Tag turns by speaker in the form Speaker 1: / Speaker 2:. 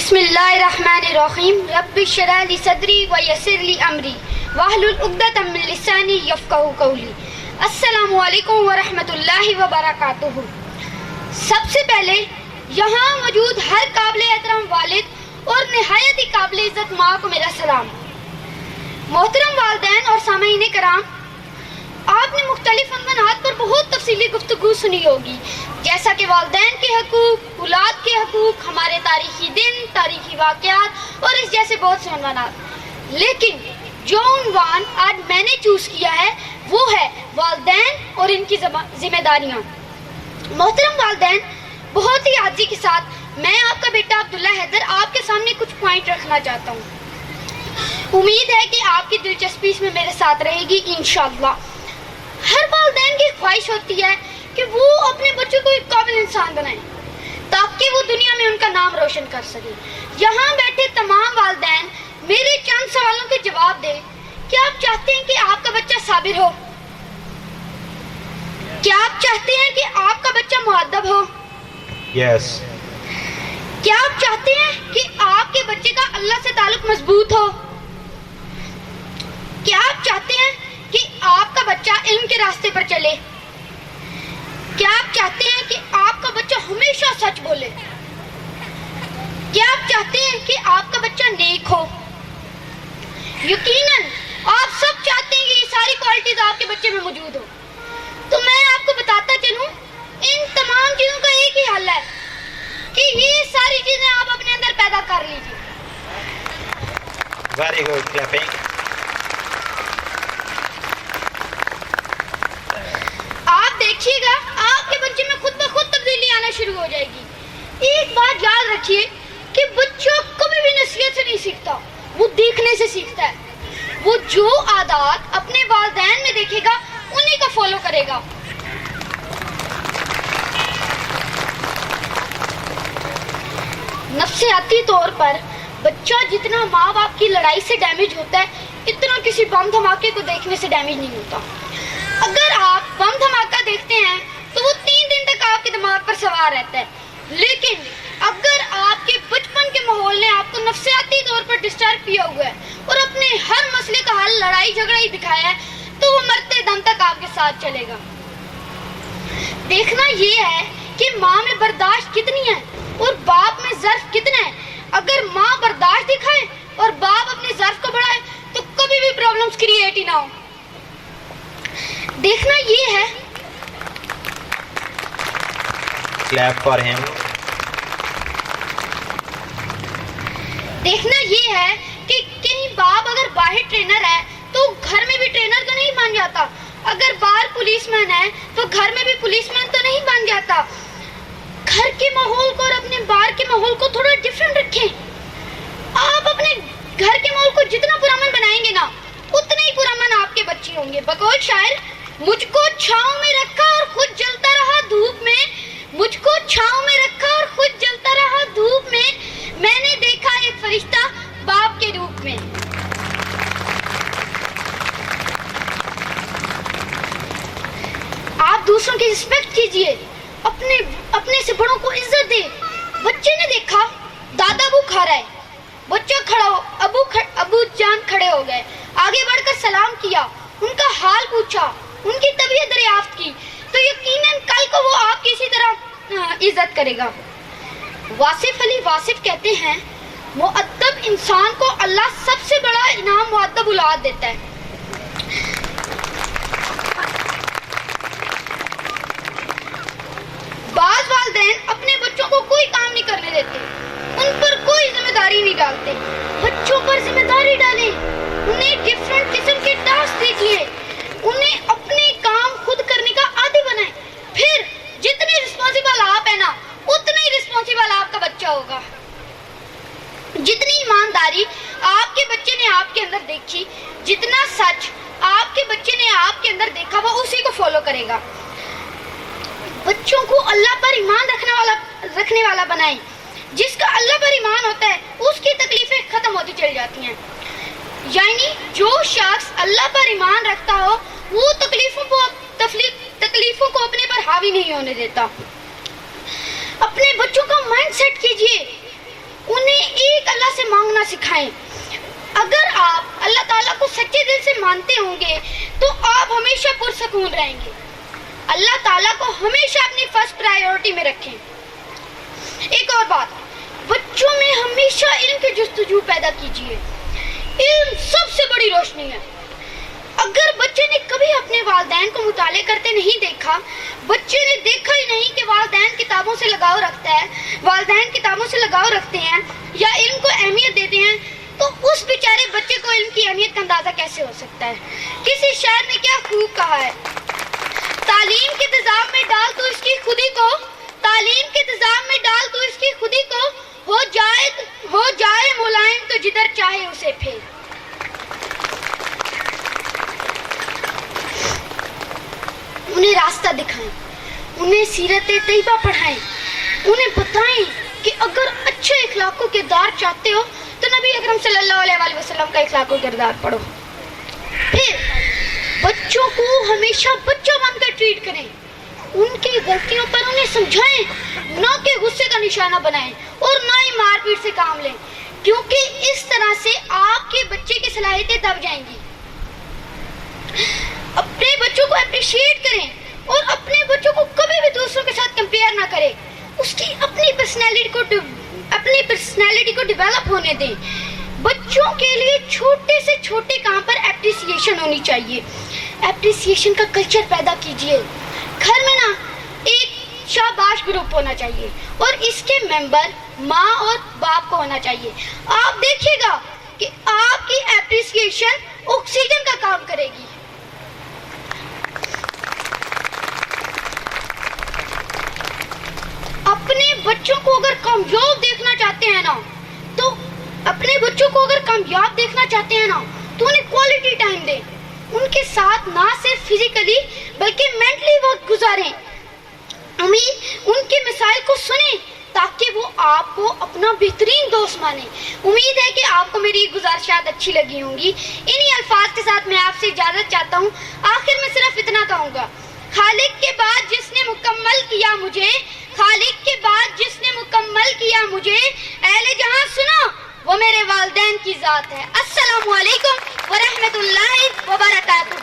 Speaker 1: بسم اللہ الرحمن الرحیم رب اشرح لی صدری ویسر لی امری واحلل عقدۃ من لسانی یفقہوا قولی۔ السلام علیکم ورحمۃ اللہ وبرکاتہ۔ سب سے پہلے یہاں موجود ہر قابل احترام والد اور نہایت ہی قابل عزت ماں کو میرا سلام۔ محترم والدین اور سامعین کرام، آپ نے مختلف عنوانات پر بہت تفصیلی گفتگو سنی ہوگی، جیسا کہ والدین کے حقوق، اولاد کے حقوق، ہمارے تاریخی دن، تاریخی واقعات اور اس جیسے بہت سے عنوانات۔ لیکن جو عنوان آج میں نے چوز کیا ہے وہ ہے والدین اور ان کی ذمہ داریاں۔ محترم والدین، بہت ہی عاجزی کے ساتھ میں آپ کا بیٹا عبداللہ حیدر آپ کے سامنے کچھ پوائنٹ رکھنا چاہتا ہوں۔ امید ہے کہ آپ کی دلچسپی اس میں میرے ساتھ رہے گی انشاءاللہ۔ ہر والدین کی خواہش ہوتی ہے کہ وہ اپنے بچوں کو ایک قابل انسان بنائیں تاکہ وہ دنیا میں ان کا نام روشن کر سکے۔ یہاں بیٹھے تمام والدین میرے چند سوالوں کے جواب دیں۔ کیا آپ چاہتے ہیں کہ آپ کا بچہ صابر ہو؟ کیا آپ چاہتے ہیں کہ آپ کا بچہ مؤدب ہو؟
Speaker 2: یس۔
Speaker 1: کیا آپ چاہتے ہیں کہ آپ کے بچے کا اللہ سے تعلق مضبوط ہو؟ کیا آپ چاہتے ہیں کہ آپ کا بچہ علم کے راستے پر چلے؟ کیا آپ چاہتے ہیں کہ آپ کا بچہ ہمیشہ سچ بولے؟ کیا آپ چاہتے ہیں کہ آپ کا بچہ نیک ہو؟ یقیناً آپ سب چاہتے ہیں کہ یہ ساری کوالٹیز آپ کے بچے میں موجود ہو۔ تو میں آپ کو بتاتا چلوں، ان تمام چیزوں کا ایک ہی حل ہے کہ یہ ساری چیزیں آپ اپنے اندر پیدا کر لیجیے۔
Speaker 2: Very good, clapping.
Speaker 1: آپ دیکھیے گا آپ کے بچے میں خود بخود تبدیلی آنا شروع ہو جائے گی۔ ایک بات یاد رکھیے کہ بچہ کبھی بھی نصیحت سے نہیں سیکھتا، وہ دیکھنے سے سیکھتا ہے۔ وہ جو عادات اپنے والدین میں دیکھے گا انہیں کو فالو کرے گا۔ نفسیاتی طور پر بچہ جتنا ماں باپ کی لڑائی سے ڈیمیج ہوتا ہے اتنا کسی بم دھماکے کو دیکھنے سے ڈیمیج نہیں ہوتا۔ اگر آپ بم دھماکہ دیکھتے ہیں تو وہ 3 دن تک آپ کے دماغ پر سوار رہتا ہے، لیکن اگر آپ کے بچپن کے ماحول نے آپ کو نفسیاتی طور پر ڈسٹرب کیا ہوا ہے اور اپنے ہر مسئلے کا حل لڑائی جھگڑا ہی دکھایا ہے تو وہ مرتے دم تک آپ کے ساتھ چلے گا۔ دیکھنا یہ ہے کہ ماں میں برداشت کتنی ہے اور باپ میں ظرف کتنا ہے۔ اگر ماں برداشت دکھائے اور باپ اپنے ظرف کو بڑھائے تو کبھی بھی پرابلمز کریٹ ہی نہ ہو۔ دیکھنا یہ ہے
Speaker 2: کلیپ فار ہم۔
Speaker 1: دیکھنا یہ ہے کہ کہیں باپ اگر باہر ٹرینر ہے تو گھر میں بھی ٹرینر تو نہیں بن جاتا، اگر باہر پولیس مین ہے تو گھر میں بھی پولیس مین تو نہیں بن جاتا۔ گھر کے ماحول کو اور اپنے باہر کے ماحول کو تھوڑا ڈیفرنٹ رکھیں۔ آپ اپنے گھر کے ماحول کو جتنا پرامن بنائیں گے نا اتنے ہی پرامن آپ کے بچے ہوں گے۔ بقول شاعر، مجھ کو چھاؤں میں رکھا اور خود جلتا رہا دھوپ میں، مجھ کو چھاؤں میں رکھا اور خود جلتا رہا دھوپ میں، میں نے دیکھا ایک فرشتہ باپ کے روپ میں۔ آپ دوسروں کی رسپیکٹ کیجئے، اپنے سے بڑوں کو عزت دیں۔ بچے نے دیکھا دادا بھوکھا رہا ہے، بچہ کھڑا ہو، ابو جان کھڑے ہو گئے، آگے بڑھ کر سلام کیا، ان کا حال پوچھا، ان کی طبیعت دریافت کی، تو یقیناً کل کو وہ آپ کی اسی طرح عزت کرے گا۔ واصف علی واصف کہتے ہیں، مؤدب انسان کو اللہ سب سے بڑا انعام مؤدب اولاد دیتا ہے۔ بعض والدین اپنے بچوں کو کوئی کام نہیں کرنے دیتے، ان پر کوئی ذمہ داری نہیں ڈالتے۔ بچوں پر ذمہ داری ڈالیں، انہیں ڈیفرنٹ قسم کے ٹاسک دیکھیے، انہیں اپنے کام خود کرنے کا عادی بنائیں۔ پھر جتنے رسپانسیبل آپ ہیں نا اتنے ہی رسپانسیبل آپ کا بچہ ہوگا۔ جتنی ایمانداری آپ کے بچے نے آپ کے اندر دیکھی، جتنا سچ آپ کے بچے نے آپ کے اندر دیکھا، وہ اسی کو فالو کرے گا۔ بچوں کو اللہ پر ایمان رکھنے والا بنائیں۔ جس کا اللہ پر ایمان ہوتا ہے اس کی تکلیفیں ختم ہوتی چلی جاتی ہیں۔ یعنی جو شخص اللہ پر ایمان رکھتا ہو وہ تکلیفوں کو اپنے پر حاوی نہیں ہونے دیتا۔ اپنے بچوں کا مائنڈ سیٹ کیجئے انہیں ایک اللہ سے مانگنا سکھائیں. اگر آپ اللہ تعالیٰ کو سچے دل سے مانتے ہوں گے تو آپ ہمیشہ پرسکون رہیں گے. اللہ تعالیٰ کو ہمیشہ اپنی فرسٹ پرائیورٹی میں رکھیں. ایک اور بات، بچوں میں ہمیشہ علم کی جستجو پیدا کیجیے. علم سب سے بڑی روشنی ہے. اگر بچے نے کبھی اپنے والدین کو مطالعے کرتے نہیں دیکھا، بچے نے دیکھا ہی نہیں کہ والدین کتابوں سے لگاؤ رکھتے ہیں یا علم کو اہمیت دیتے ہیں، تو اس بیچارے بچے کو علم کی اہمیت کا اندازہ کیسے ہو سکتا ہے؟ کسی شاعر نے کیا خوب کہا ہے، تعلیم کے تیزاب میں ڈال تو اس کی خودی کو، تعلیم کے تیزاب میں ڈال تو اس کی خودی کو، ہو جائے ملائم تو جدھر چاہے اسے پھیر. انہیں راستہ دکھائیں، انہیں سیرت طیبہ پڑھائیں، انہیں بتائیں کہ اگر اچھے اخلاق و کردار چاہتے ہو تو نبی اکرم صلی اللہ علیہ وآلہ وسلم کا اخلاق و کردار پڑھو. پھر بچوں کو ہمیشہ بچہ بن کر ٹریٹ کریں، ان کی غلطیوں پر انہیں سمجھائیں، نہ کہ غصے کا نشانہ بنائیں اور نہ ہی مار پیٹ سے کام لیں، کیونکہ اس طرح سے آپ کے بچے کی صلاحیتیں دب جائیں گی. اپنے بچوں کو اپریشیٹ کریں اور اپنے بچوں کو کبھی بھی دوسروں کے ساتھ کمپیئر نہ کریں. اس کی اپنی پرسنالٹی کو ڈیولپ ہونے دیں. بچوں کے لیے چھوٹے سے چھوٹے کام پر اپریسیشن ہونی چاہیے. اپریسیشن کا کلچر پیدا کیجیے. گھر میں نا ایک شاباش گروپ ہونا چاہیے اور اس کے ممبر ماں اور باپ کو ہونا چاہیے. آپ دیکھیے گا کہ آپ کی اپریسیشن آکسیجن کا کام کرے گی. اپنے بچوں کو اگر کامیاب دیکھنا چاہتے ہیں نا تو انہیں کوالٹی ٹائم دیں. ان کے ساتھ نہ صرف فزیکلی بلکہ مینٹلی وقت گزاریں. ان کے مسائل کو سنیں تاکہ وہ آپ کو اپنا بہترین دوست مانیں. امید ہے کہ آپ کو میری گزارشات اچھی لگی ہوں گی. انہی الفاظ کے ساتھ میں آپ سے اجازت چاہتا ہوں. آخر میں صرف اتنا کہوں گا، خالق کے بعد جس نے مکمل کیا مجھے، اہل جہاں سنو وہ میرے والدین کی ذات ہے. السلام علیکم ورحمۃ اللہ وبرکاتہ.